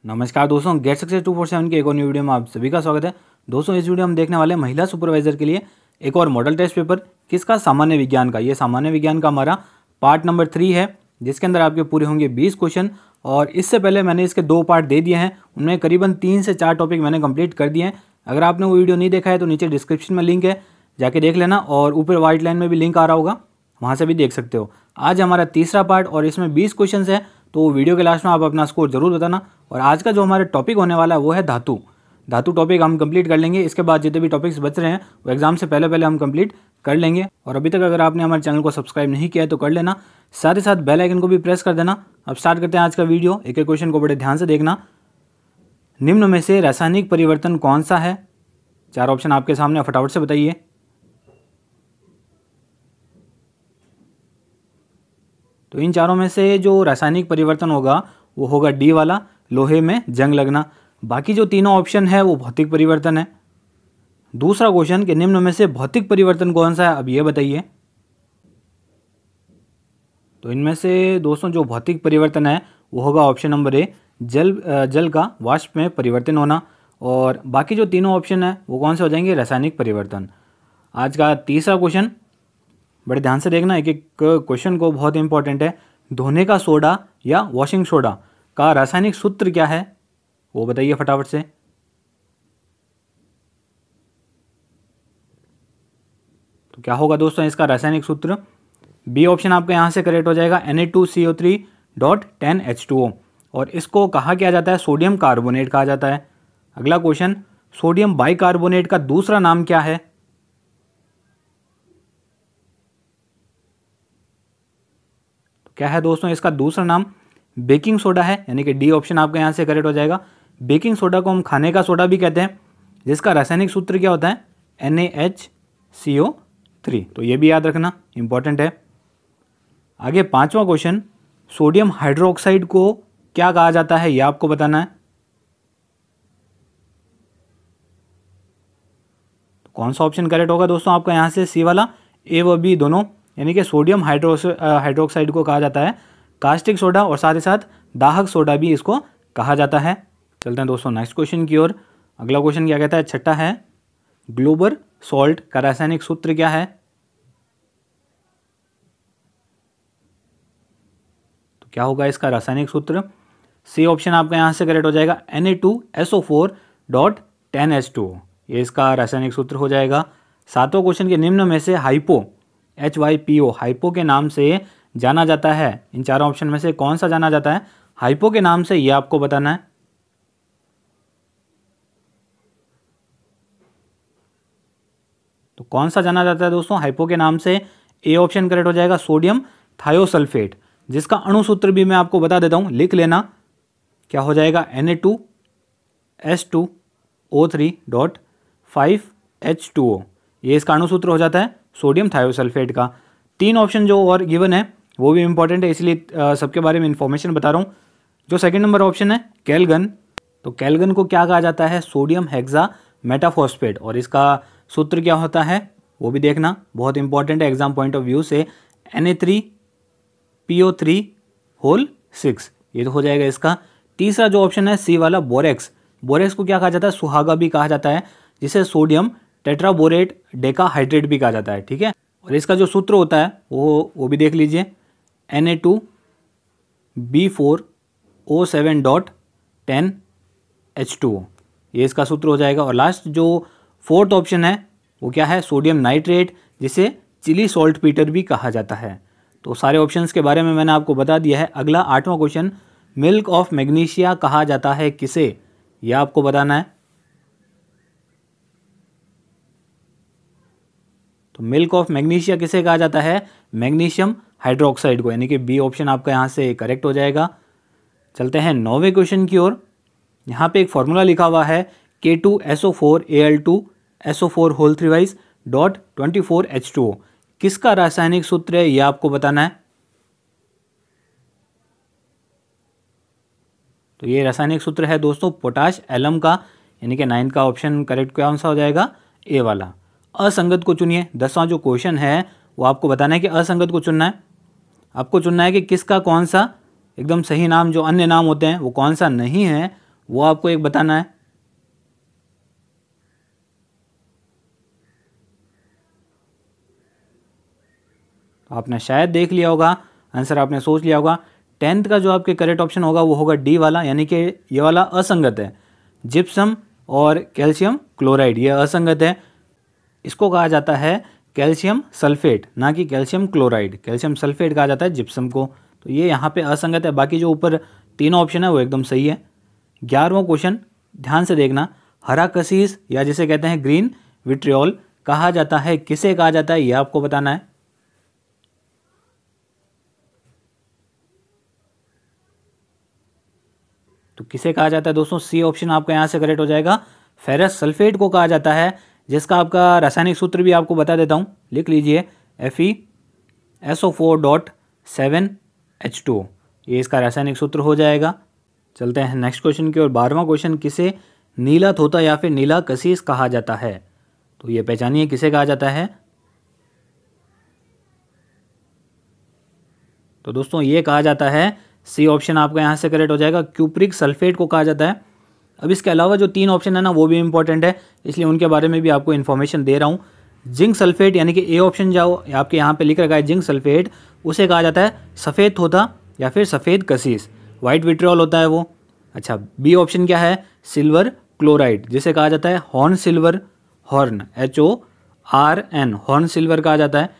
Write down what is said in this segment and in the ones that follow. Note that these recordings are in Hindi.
नमस्कार दोस्तों, गेट सक्सेस 247 के एक और न्यू वीडियो में आप सभी का स्वागत है। दोस्तों, इस वीडियो में हम देखने वाले हैं महिला सुपरवाइजर के लिए एक और मॉडल टेस्ट पेपर किसका, सामान्य विज्ञान का। ये सामान्य विज्ञान का हमारा पार्ट नंबर 3 है, जिसके अंदर आपके पूरे होंगे 20 क्वेश्चन। और इससे पहले मैंने इसके 2 पार्ट दे दिए हैं, उनमें करीबन 3 से 4 टॉपिक मैंने कंप्लीट कर दिए हैं। अगर आपने वो वीडियो नहीं देखा है तो नीचे डिस्क्रिप्शन में लिंक है, जाके देख लेना। और ऊपर व्हाइट लाइन में भी लिंक आ रहा होगा, वहाँ से भी देख सकते हो। आज हमारा तीसरा पार्ट और इसमें 20 क्वेश्चन है, तो वीडियो के लास्ट में आप अपना स्कोर जरूर बताना। और आज का जो हमारा टॉपिक होने वाला है वो है धातु। धातु टॉपिक हम कंप्लीट कर लेंगे। इसके बाद जितने भी टॉपिक्स बच रहे हैं वो एग्जाम से पहले हम कंप्लीट कर लेंगे। और अभी तक अगर आपने हमारे चैनल को सब्सक्राइब नहीं किया है तो कर लेना, साथ ही साथ बेल आइकन को भी प्रेस कर देना। अब स्टार्ट करते हैं आज का वीडियो। एक एक क्वेश्चन को बड़े ध्यान से देखना। निम्न में से रासायनिक परिवर्तन कौन सा है? 4 ऑप्शन आपके सामने, फटाफट से बताइए। तो इन चारों में से जो रासायनिक परिवर्तन होगा वो होगा डी वाला, लोहे में जंग लगना। बाकी जो तीनों ऑप्शन है वो भौतिक परिवर्तन है। दूसरा क्वेश्चन कि निम्न में से भौतिक परिवर्तन कौन सा है, अब ये बताइए। तो इनमें से दोस्तों जो भौतिक परिवर्तन है वो होगा ऑप्शन नंबर ए, जल का वाष्प में परिवर्तन होना। और बाकी जो तीनों ऑप्शन है वो कौन से हो जाएंगे, रासायनिक परिवर्तन। आज का तीसरा क्वेश्चन बड़े ध्यान से देखना, एक एक क्वेश्चन को, बहुत इंपॉर्टेंट है। धोने का सोडा या वॉशिंग सोडा का रासायनिक सूत्र क्या है, वो बताइए फटाफट से। तो क्या होगा दोस्तों इसका रासायनिक सूत्र? बी ऑप्शन आपका यहाँ से करेक्ट हो जाएगा, Na2CO3.10H2O। और इसको कहा क्या जाता है, सोडियम कार्बोनेट कहा जाता है। अगला क्वेश्चन, सोडियम बाइकार्बोनेट का दूसरा नाम क्या है? क्या है दोस्तों इसका दूसरा नाम? बेकिंग सोडा है, यानी कि डी ऑप्शन आपका यहाँ से करेक्ट हो जाएगा। बेकिंग सोडा को हम खाने का सोडा भी कहते हैं, जिसका रासायनिक सूत्र क्या होता है, NaHCO3। तो ये भी याद रखना, इंपॉर्टेंट है। आगे 5वां क्वेश्चन, सोडियम हाइड्रोक्साइड को क्या कहा जाता है, ये आपको बताना है। तो कौन सा ऑप्शन करेक्ट होगा दोस्तों आपका यहाँ से? सी वाला, ए व बी दोनों, यानी कि सोडियम हाइड्रोक्साइड को कहा जाता है कास्टिक सोडा, और साथ ही साथ दाहक सोडा भी इसको कहा जाता है। चलते हैं दोस्तों नेक्स्ट क्वेश्चन की ओर। अगला क्वेश्चन क्या कहता है, छठा है, ग्लोबल सॉल्ट का रासायनिक सूत्र क्या है? तो क्या होगा इसका रासायनिक सूत्र? सी ऑप्शन आपका यहाँ से करेक्ट हो जाएगा, Na2SO4.10H2O। ये इसका रासायनिक सूत्र हो जाएगा। 7वां क्वेश्चन के निम्न में से हाइपो, HYPO, हाइपो के नाम से जाना जाता है। इन चारों ऑप्शन में से कौन सा जाना जाता है हाइपो के नाम से, ये आपको बताना है। तो कौन सा जाना जाता है दोस्तों हाइपो के नाम से? ए ऑप्शन करेक्ट हो जाएगा, सोडियम थायोसल्फेट, जिसका अणु सूत्र भी मैं आपको बता देता हूं, लिख लेना। क्या हो जाएगा, Na2S2O3.5H2O। ये इसका अणु सूत्र हो जाता है सोडियम थायोसल्फेट का। 3 ऑप्शन जो और गिवन है वो भी इंपॉर्टेंट है, इसलिए सबके बारे में इंफॉर्मेशन बता रहा हूँ। जो सेकंड नंबर ऑप्शन है कैलगन, तो कैलगन को क्या कहा जाता है, सोडियम हेक्सा मेटाफॉस्फेट, और इसका सूत्र क्या होता है वो भी देखना, बहुत इंपॉर्टेंट है एग्जाम पॉइंट ऑफ व्यू से। Na3PO3(6), ये तो हो जाएगा इसका। तीसरा जो ऑप्शन है सी वाला, बोरेक्स, बोरेक्स को क्या कहा जाता है, सुहागा भी कहा जाता है, जिसे सोडियम टेट्राबोरेट डेकाहाइड्रेट भी कहा जाता है, ठीक है। और इसका जो सूत्र होता है वो भी देख लीजिए, Na2B4O7.10H2O, ये इसका सूत्र हो जाएगा। और लास्ट जो 4th ऑप्शन है वो क्या है, सोडियम नाइट्रेट, जिसे चिली सॉल्ट पीटर भी कहा जाता है। तो सारे ऑप्शंस के बारे में मैंने आपको बता दिया है। अगला 8वां क्वेश्चन, मिल्क ऑफ मैग्नीशिया कहा जाता है किसे, यह आपको बताना है। तो मिल्क ऑफ मैग्नीशिया किसे कहा जाता है, मैग्नीशियम हाइड्रोक्साइड को, यानी कि बी ऑप्शन आपका यहाँ से करेक्ट हो जाएगा। चलते हैं 9वें क्वेश्चन की ओर। यहाँ पे एक फॉर्मूला लिखा हुआ है, K2SO4Al2SO4(24H2O), किसका रासायनिक सूत्र है, यह आपको बताना है। तो ये रासायनिक सूत्र है दोस्तों पोटाश एलम का, यानी कि 9 का ऑप्शन करेक्ट कौन सा हो जाएगा, ए वाला। असंगत को चुनिए। 10वां जो क्वेश्चन है वो आपको बताना है कि असंगत को चुनना है। आपको चुनना है कि किसका कौन सा एकदम सही नाम, जो अन्य नाम होते हैं वो कौन सा नहीं है, वो आपको एक बताना है। आपने शायद देख लिया होगा, आंसर आपने सोच लिया होगा। 10th का जो आपके करेक्ट ऑप्शन होगा वो होगा डी वाला, यानी कि ये वाला असंगत है। जिप्सम और कैल्शियम क्लोराइड ये असंगत है। इसको कहा जाता है कैल्शियम सल्फेट, ना कि कैल्शियम क्लोराइड। कैल्शियम सल्फेट कहा जाता है जिप्सम को। तो ये यहाँ पे असंगत है। बाकी जो ऊपर तीनों ऑप्शन है वो एकदम सही है। 11वां क्वेश्चन ध्यान से देखना। हरा कसीस या जिसे कहते हैं ग्रीन विट्रियोल कहा जाता है, किसे कहा जाता है ये आपको बताना है। तो किसे कहा जाता है दोस्तों, सी ऑप्शन आपका यहाँ से करेक्ट हो जाएगा। फेरस सल्फेट को कहा जाता है, जिसका आपका रासायनिक सूत्र भी आपको बता देता हूँ, लिख लीजिए FeSO4.7H2, ये इसका रासायनिक सूत्र हो जाएगा। चलते हैं नेक्स्ट क्वेश्चन की ओर। 12वां क्वेश्चन, किसे नीला तोता या फिर नीला कसीस कहा जाता है? तो ये पहचानिए किसे कहा जाता है। तो दोस्तों ये कहा जाता है, सी ऑप्शन आपका यहाँ से करेक्ट हो जाएगा, क्यूप्रिक सल्फेट को कहा जाता है। अब इसके अलावा जो 3 ऑप्शन है ना वो भी इंपॉर्टेंट है, इसलिए उनके बारे में भी आपको इन्फॉर्मेशन दे रहा हूँ। जिंक सल्फेट यानी कि ए ऑप्शन जाओ, आपके यहाँ पे लिख रखा है जिंक सल्फेट, उसे कहा जाता है सफ़ेद तोता या फिर सफ़ेद कसीस, वाइट विट्रियोल होता है वो। अच्छा, बी ऑप्शन क्या है, सिल्वर क्लोराइड, जिसे कहा जाता है horn silver, horn HORN, horn silver कहा जाता है।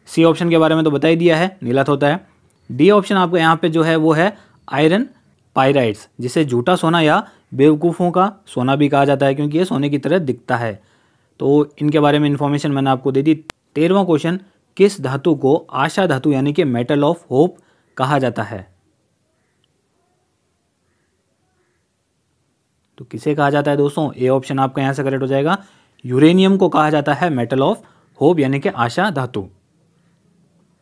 सी ऑप्शन के बारे में तो बता ही दिया है, नीला तोता है। डी ऑप्शन आपको यहाँ पे जो है वो है आयरन पाइराइड्स, जिसे झूठा सोना या बेवकूफ़ों का सोना भी कहा जाता है, क्योंकि ये सोने की तरह दिखता है। तो इनके बारे में इन्फॉर्मेशन मैंने आपको दे दी। 13वां क्वेश्चन, किस धातु को आशा धातु यानी कि मेटल ऑफ होप कहा जाता है? तो किसे कहा जाता है दोस्तों, ए ऑप्शन आपका यहाँ से करेक्ट हो जाएगा, यूरेनियम को कहा जाता है मेटल ऑफ होप यानी कि आशा धातु।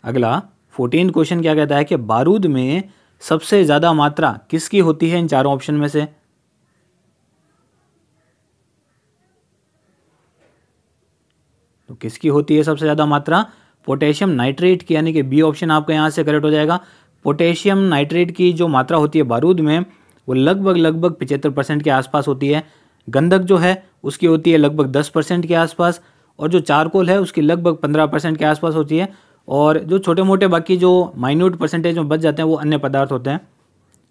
अगला 14 क्वेश्चन क्या कहता है कि बारूद में सबसे ज़्यादा मात्रा किसकी होती है इन चारों ऑप्शन में से? तो किसकी होती है सबसे ज़्यादा मात्रा? पोटेशियम नाइट्रेट की, यानी कि बी ऑप्शन आपका यहाँ से करेक्ट हो जाएगा। पोटेशियम नाइट्रेट की जो मात्रा होती है बारूद में वो लगभग 75% के आसपास होती है। गंधक जो है उसकी होती है लगभग 10% के आसपास, और जो चारकोल है उसकी लगभग 15% के आसपास होती है। और जो छोटे मोटे बाकी जो माइन्यूट परसेंटेज में बच जाते हैं वो अन्य पदार्थ होते हैं।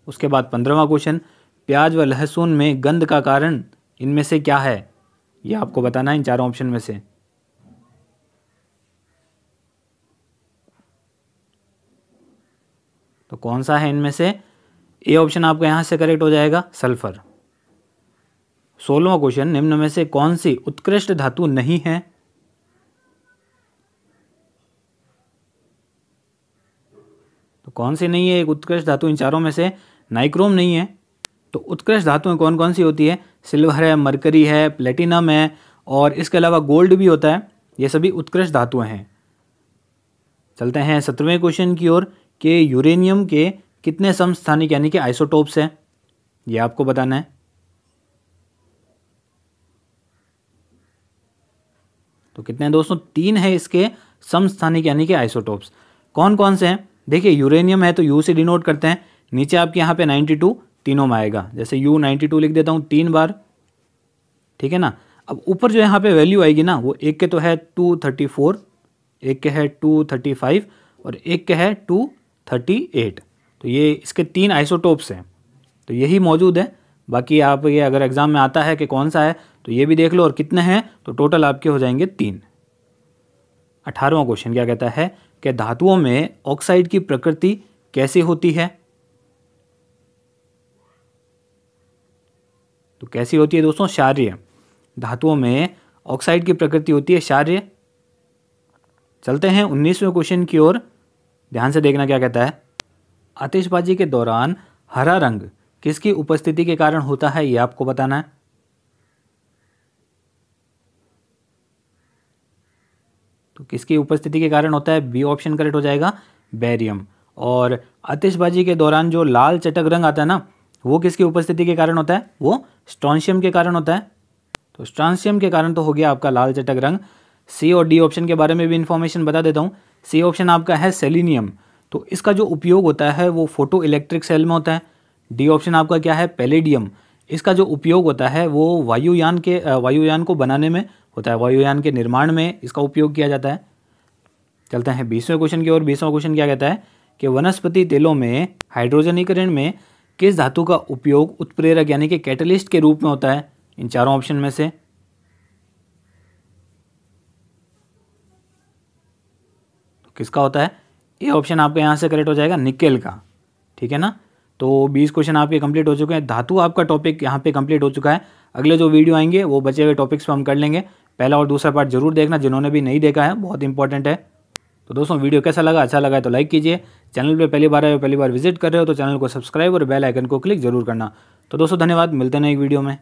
उसके बाद 15वां क्वेश्चन, प्याज व लहसुन में गंध का कारण इनमें से क्या है? ये आपको बताना है इन चारों ऑप्शन में से। तो कौन सा है इनमें से? ए ऑप्शन आपका यहाँ से करेक्ट हो जाएगा, सल्फर। 16वां क्वेश्चन, निम्न में से कौन सी उत्कृष्ट धातु नहीं है? तो कौन सी नहीं है एक उत्कृष्ट धातु इन चारों में से? नाइक्रोम नहीं है। तो उत्कृष्ट धातुएं कौन कौन सी होती है? सिल्वर है, मरकरी है, प्लेटिनम है, और इसके अलावा गोल्ड भी होता है। ये सभी उत्कृष्ट धातुएं हैं। चलते हैं 17वें क्वेश्चन की ओर कि यूरेनियम के कितने समस्थानिक यानी कि आइसोटोप्स हैं? ये आपको बताना है। तो कितने हैं दोस्तों? 3 है इसके समस्थानिक यानी कि आइसोटोप्स। कौन कौन से हैं? देखिए, यूरेनियम है तो यू से डिनोट करते हैं। नीचे आपके यहाँ पे 92 तीनों में आएगा, जैसे U92 लिख देता हूँ 3 बार, ठीक है ना। अब ऊपर जो यहाँ पे वैल्यू आएगी ना, वो एक के तो है 234, एक के है 235 और एक के है 238। तो ये इसके 3 आइसोटोप्स हैं, तो यही मौजूद है। बाकी आप ये अगर एग्जाम में आता है कि कौन सा है तो ये भी देख लो, और कितने हैं तो टोटल आपके हो जाएंगे 3। 18वां क्वेश्चन क्या कहता है कि धातुओं में ऑक्साइड की प्रकृति कैसी होती है? तो कैसी होती है दोस्तों? क्षारीय। धातुओं में ऑक्साइड की प्रकृति होती है क्षारीय। चलते हैं 19वें क्वेश्चन की ओर, ध्यान से देखना क्या कहता है। आतिशबाजी के दौरान हरा रंग किसकी उपस्थिति के कारण होता है? ये आपको बताना है। तो किसकी उपस्थिति के कारण होता है? बी ऑप्शन करेक्ट हो जाएगा, बेरियम। और आतिशबाजी के दौरान जो लाल चटक रंग आता है ना, वो किसकी उपस्थिति के कारण होता है? वो स्ट्रोंशियम के कारण होता है। तो स्ट्रोंशियम के कारण तो हो गया आपका लाल चटक रंग। सी और डी ऑप्शन के बारे में भी इन्फॉर्मेशन बता देता हूँ। सी ऑप्शन आपका है सेलिनियम, तो इसका जो उपयोग होता है वो फोटो इलेक्ट्रिक सेल में होता है। डी ऑप्शन आपका क्या है? पैलेडियम, इसका जो उपयोग होता है वो वायुयान को बनाने में होता है, वायुयान के निर्माण में इसका उपयोग किया जाता है। चलते हैं 20वें क्वेश्चन की ओर। 20वां क्वेश्चन क्या कहता है कि वनस्पति तेलों में हाइड्रोजनीकरण में किस धातु का उपयोग उत्प्रेरक यानी कि कैटलिस्ट के रूप में होता है? इन चारों ऑप्शन में से तो किसका होता है? ये ऑप्शन आपका यहाँ से करेक्ट हो जाएगा, निकेल का। ठीक है ना। तो 20 क्वेश्चन आपके कंप्लीट हो चुके हैं। धातु आपका टॉपिक यहाँ पे कंप्लीट हो चुका है। अगले जो वीडियो आएंगे वो बचे हुए टॉपिक्स पे हम कर लेंगे। पहला और दूसरा पार्ट जरूर देखना जिन्होंने भी नहीं देखा है, बहुत इंपॉर्टेंट है। तो दोस्तों वीडियो कैसा लगा? अच्छा लगा है तो लाइक कीजिए। चैनल पे पहली बार आए हो, पहली बार विजिट कर रहे हो तो चैनल को सब्सक्राइब और बेल आइकन को क्लिक जरूर करना। तो दोस्तों धन्यवाद, मिलते हैं एक वीडियो में।